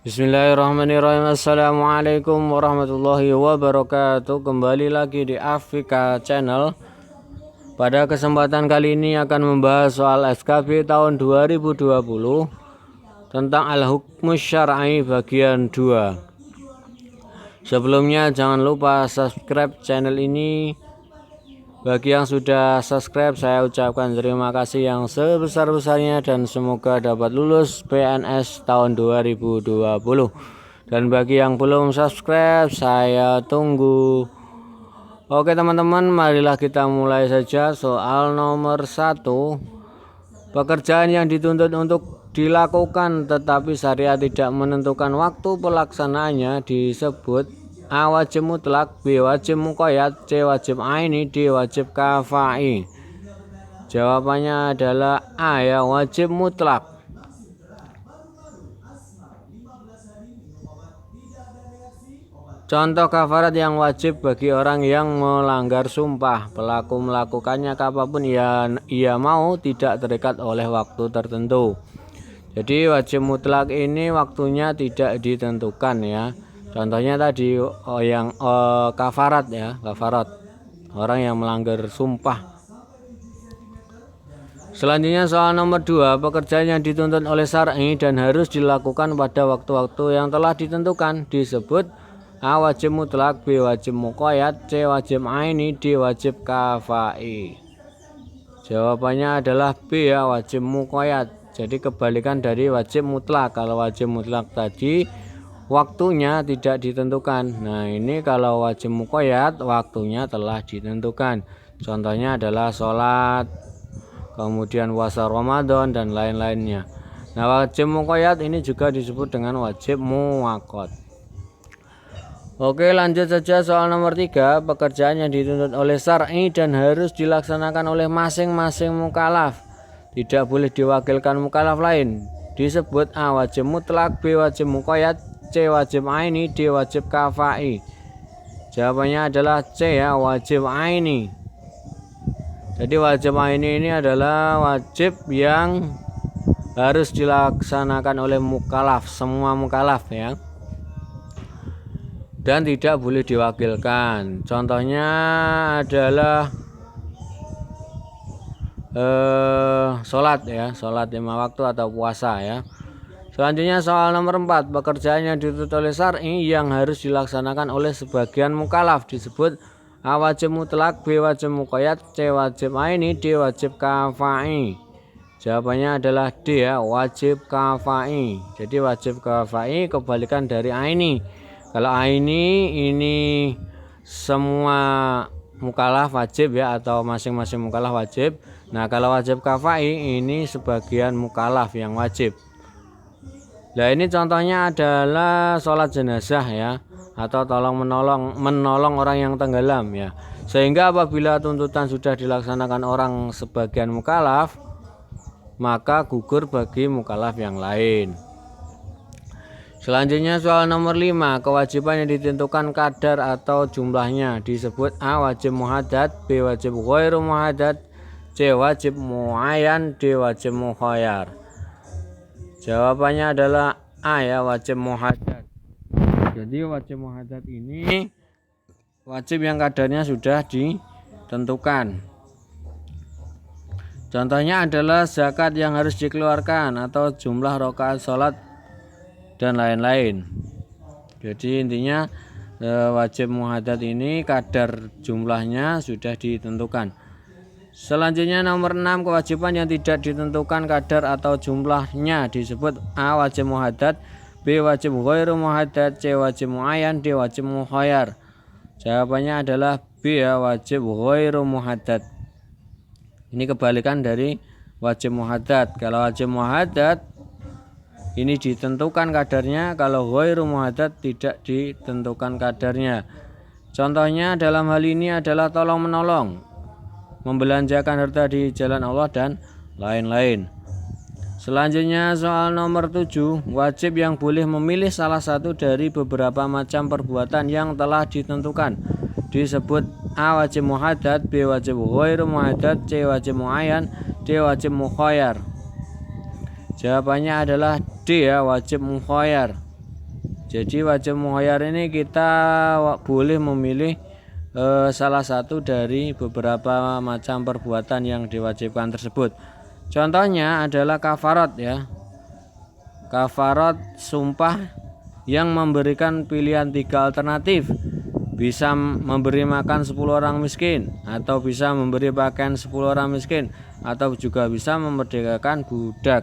Bismillahirrahmanirrahim. Assalamualaikum warahmatullahi wabarakatuh. Kembali lagi di Afrika Channel. Pada kesempatan kali ini akan membahas soal SKB tahun 2020 tentang Al-Hukmus Syar'i bagian 2. Sebelumnya jangan lupa subscribe channel ini. Bagi yang sudah subscribe, saya ucapkan terima kasih yang sebesar-besarnya dan semoga dapat lulus PNS tahun 2020. Dan bagi yang belum subscribe, saya tunggu. Oke teman-teman, marilah kita mulai saja. Soal nomor 1. Pekerjaan yang dituntut untuk dilakukan tetapi syariat tidak menentukan waktu pelaksanaannya disebut A. Wajib mutlak, B. Wajib muqayyad, C. Wajib aini, D. Wajib kafai. Jawabannya adalah A ya, wajib mutlak. Contoh kafarat yang wajib bagi orang yang melanggar sumpah. Pelaku melakukannya kapanpun ia mau, tidak terikat oleh waktu tertentu. Jadi wajib mutlak ini waktunya tidak ditentukan ya. Contohnya tadi yang kafarat ya, kafarat orang yang melanggar sumpah. Selanjutnya soal nomor 2, pekerjaan yang dituntut oleh syar'i dan harus dilakukan pada waktu-waktu yang telah ditentukan disebut A. Wajib mutlak, B. Wajib muqayyad, C. Wajib aini, D. Wajib kafai. Jawabannya adalah B ya, wajib muqayyad. Jadi kebalikan dari wajib mutlak. Kalau wajib mutlak tadi waktunya tidak ditentukan. Nah ini kalau wajib muqayyad waktunya telah ditentukan. Contohnya adalah sholat, kemudian puasa Ramadan dan lain-lainnya. Nah wajib muqayyad ini juga disebut dengan wajib muaqqat. Oke lanjut saja soal nomor 3. Pekerjaan yang dituntut oleh syar'i dan harus dilaksanakan oleh masing-masing mukallaf, tidak boleh diwakilkan mukallaf lain, disebut A. Wajib mutlak, B. Wajib muqayyad, C. Wajib aini, D. Wajib kafai. Jawabannya adalah C ya, wajib aini. Jadi wajib aini ini adalah wajib yang harus dilaksanakan oleh mukallaf, semua mukallaf ya, dan tidak boleh diwakilkan. Contohnya adalah sholat ya, sholat 5 waktu atau puasa ya. Selanjutnya soal nomor 4, pekerjaan yang dituntut oleh syar'i yang harus dilaksanakan oleh sebagian mukallaf disebut A. Wajib mutlak, B. Wajib muqayyad, C. Wajib aini, D. Wajib kafai. Jawabannya adalah D ya, wajib kafai. Jadi wajib kafai kebalikan dari aini. Kalau aini ini semua mukallaf wajib ya, atau masing-masing mukallaf wajib. Nah kalau wajib kafai ini sebagian mukallaf yang wajib. Nah ini contohnya adalah sholat jenazah ya, atau menolong orang yang tenggelam ya. Sehingga apabila tuntutan sudah dilaksanakan orang sebagian mukallaf, maka gugur bagi mukallaf yang lain. Selanjutnya soal nomor 5, kewajiban yang ditentukan kadar atau jumlahnya disebut A. Wajib muhaddad, B. Wajib ghairu muhaddad, C. Wajib muayyan, D. Wajib mukhayyar. Jawabannya adalah A ya, wajib muhaddad. Jadi wajib muhaddad ini wajib yang kadarnya sudah ditentukan. Contohnya adalah zakat yang harus dikeluarkan atau jumlah rakaat sholat dan lain-lain. Jadi intinya wajib muhaddad ini kadar jumlahnya sudah ditentukan. Selanjutnya nomor 6, kewajiban yang tidak ditentukan kadar atau jumlahnya disebut A. Wajib muhaddad, B. Wajib ghairu muhaddad, C. Wajib muayyan, D. Wajib mukhayyar. Jawabannya adalah B ya, wajib ghairu muhaddad. Ini kebalikan dari wajib muhaddad. Kalau wajib muhaddad ini ditentukan kadarnya, kalau ghairu muhaddad tidak ditentukan kadarnya. Contohnya dalam hal ini adalah tolong menolong, membelanjakan harta di jalan Allah dan lain-lain. Selanjutnya soal nomor 7, wajib yang boleh memilih salah satu dari beberapa macam perbuatan yang telah ditentukan disebut A. Wajib muhaddad, B. Wajib ghairu muhaddad, C. Wajib muayyan, D. Wajib mukhayyar. Jawabannya adalah D ya, wajib mukhayyar. Jadi wajib mukhayyar ini kita boleh memilih salah satu dari beberapa macam perbuatan yang diwajibkan tersebut. Contohnya adalah kafarat ya. Kafarat sumpah yang memberikan pilihan 3 alternatif. Bisa memberi makan 10 orang miskin, atau bisa memberi pakaian 10 orang miskin, atau juga bisa memerdekakan budak.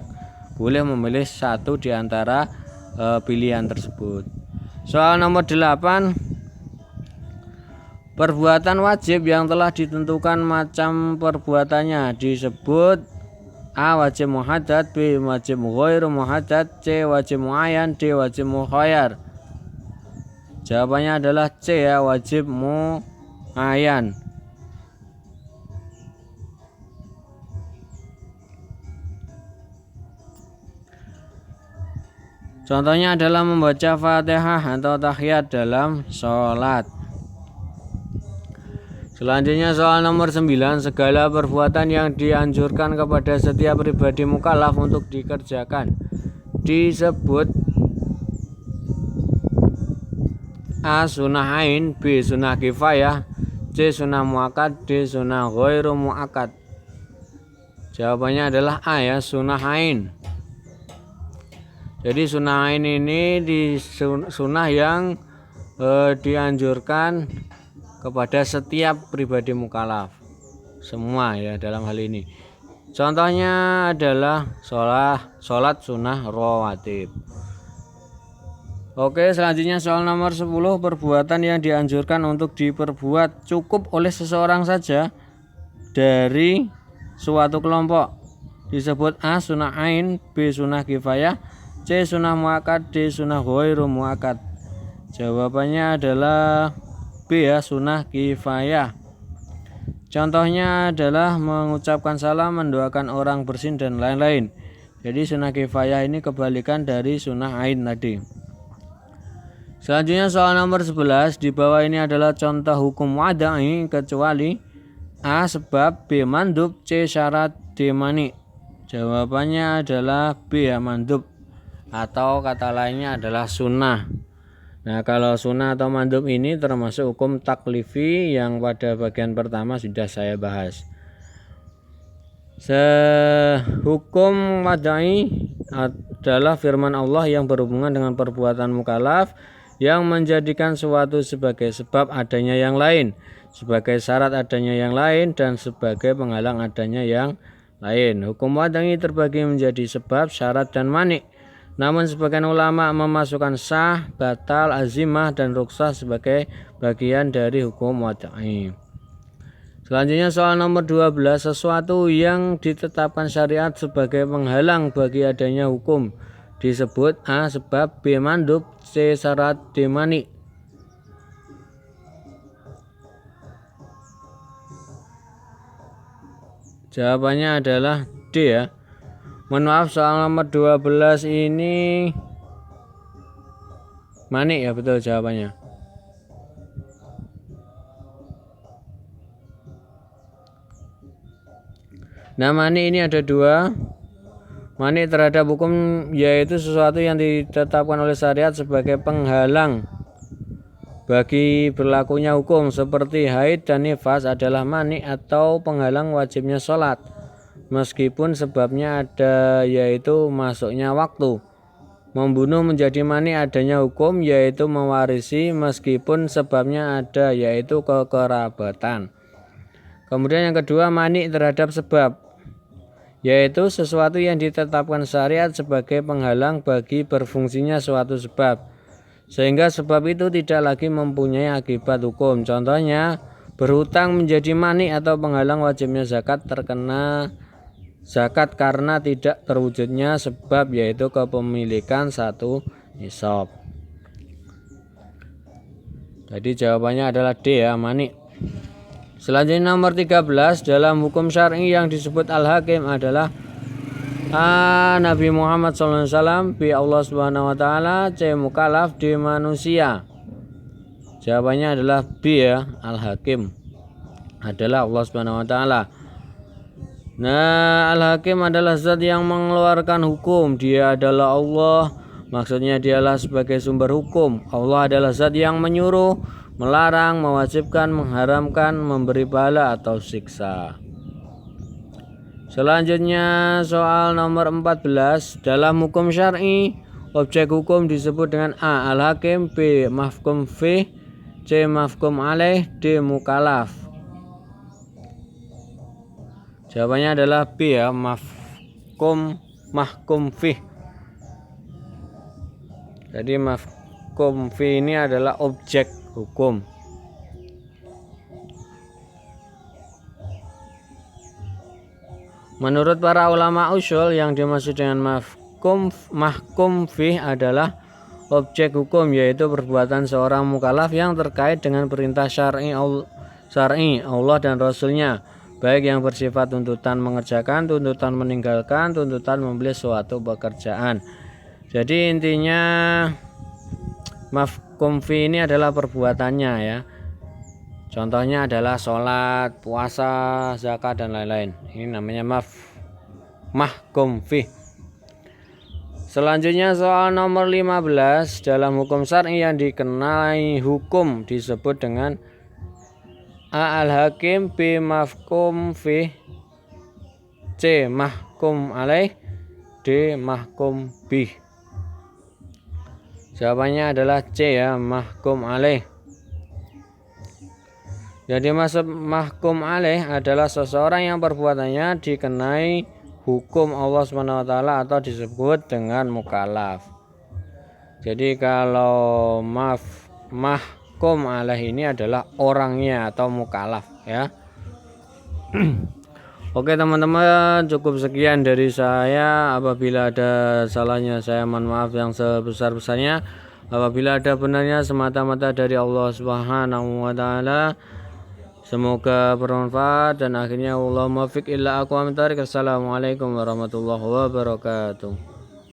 Boleh memilih satu di antara pilihan tersebut. Soal nomor 8, perbuatan wajib yang telah ditentukan macam perbuatannya disebut A. Wajib muhaddad, B. Wajib ghairu muhaddad, C. Wajib muayyan, D. Wajib mukhayyar. Jawabannya adalah C ya, wajib muayyan. Contohnya adalah membaca Fatihah atau tahiyat dalam sholat. Selanjutnya soal nomor 9, segala perbuatan yang dianjurkan kepada setiap pribadi mukallaf untuk dikerjakan disebut A. Sunnah ain, B. Sunnah kifayah, C. Sunnah muakkad, D. Sunnah ghairu muakkad. Jawabannya adalah A ya, sunnah ain. Jadi sunnah ain ini sunnah yang dianjurkan kepada setiap pribadi mukallaf, semua ya dalam hal ini. Contohnya adalah sholat sunnah rawatib. Oke, selanjutnya soal nomor 10, perbuatan yang dianjurkan untuk diperbuat cukup oleh seseorang saja dari suatu kelompok disebut A. Sunnah ain, B. Sunnah kifayah, C. Sunnah muakkad, D. Sunnah ghairu muakkad. Jawabannya adalah B ya, sunnah kifayah. Contohnya adalah mengucapkan salam, mendoakan orang bersin dan lain-lain. Jadi sunnah kifayah ini kebalikan dari sunnah ain tadi. Selanjutnya soal nomor 11, di bawah ini adalah contoh hukum wada'i kecuali A. sebab, B. mandub, C. syarat, D. mani. Jawabannya adalah B ya, mandub, atau kata lainnya adalah sunnah. Nah, kalau sunnah atau mandub ini termasuk hukum taklifi yang pada bagian pertama sudah saya bahas. Hukum wada'i adalah firman Allah yang berhubungan dengan perbuatan mukallaf yang menjadikan suatu sebagai sebab adanya yang lain, sebagai syarat adanya yang lain, dan sebagai penghalang adanya yang lain. Hukum wada'i terbagi menjadi sebab, syarat, dan mani. Namun sebagian ulama memasukkan sah, batal, azimah, dan ruksah sebagai bagian dari hukum wada'i. Selanjutnya soal nomor 12, sesuatu yang ditetapkan syariat sebagai penghalang bagi adanya hukum disebut A. sebab, B. mandub, C. syarat, D. mani. Jawabannya adalah D ya. Mohon maaf, soal nomor 12 ini mani ya, betul jawabannya. Nah, mani ini ada dua. Mani terhadap hukum yaitu sesuatu yang ditetapkan oleh syariat sebagai penghalang bagi berlakunya hukum, seperti haid dan nifas adalah mani atau penghalang wajibnya sholat meskipun sebabnya ada, yaitu masuknya waktu. Membunuh menjadi mani adanya hukum, yaitu mewarisi meskipun sebabnya ada, yaitu kekerabatan. Kemudian yang kedua, mani terhadap sebab, yaitu sesuatu yang ditetapkan syariat sebagai penghalang bagi berfungsinya suatu sebab, sehingga sebab itu tidak lagi mempunyai akibat hukum. Contohnya, berhutang menjadi mani atau penghalang wajibnya zakat, terkena zakat karena tidak terwujudnya sebab, yaitu kepemilikan satu nisab. Jadi jawabannya adalah D ya, mani. Selanjutnya nomor 13, dalam hukum syar'i yang disebut al-hakim adalah A. Nabi Muhammad SAW, B. Allah Subhanahu wa Ta'ala, C. mukallaf, D. manusia. Jawabannya adalah B ya, al-hakim adalah Allah Subhanahu wa Ta'ala. Nah, al-hakim adalah zat yang mengeluarkan hukum. Dia adalah Allah, Maksudnya dialah sebagai sumber hukum. Allah adalah zat yang menyuruh, melarang, mewajibkan, mengharamkan, memberi pahala atau siksa. Selanjutnya soal nomor 14. Dalam hukum syar'i, objek hukum disebut dengan A. Al-hakim, B. Mahkum fih, C. Mahkum alaih, D. Mukallaf. Jawabannya adalah B ya, mahkum fih. Jadi mahkum fih ini adalah objek hukum. Menurut para ulama usul, yang dimaksud dengan mahkum fih adalah objek hukum, yaitu perbuatan seorang mukallaf yang terkait dengan perintah syar'i Allah dan Rasulnya, baik yang bersifat tuntutan mengerjakan, tuntutan meninggalkan, tuntutan membeli suatu pekerjaan. Jadi intinya mahkum fih ini adalah perbuatannya ya. Contohnya adalah sholat, puasa, zakat, dan lain-lain. Ini namanya mahkum fih. Selanjutnya soal nomor 15. Dalam hukum syar'i yang dikenai hukum disebut dengan A. Al-hakim, B. mahkum fih, C. mahkum alaih, D. mahkum bih. Jawabannya adalah C ya, mahkum alaih. Jadi maksud mahkum alaih adalah seseorang yang perbuatannya dikenai hukum Allah SWT atau disebut dengan mukallaf. Jadi kalau mahkum alaih ini adalah orangnya atau mukallaf ya. Oke teman-teman, cukup sekian dari saya. Apabila ada salahnya saya mohon maaf yang sebesar-besarnya. Apabila ada benarnya semata-mata dari Allah Subhanahu wa taala. Semoga bermanfaat dan akhirnya Allahumma fiq illa aqwamit thariq. Assalamualaikum warahmatullahi wabarakatuh.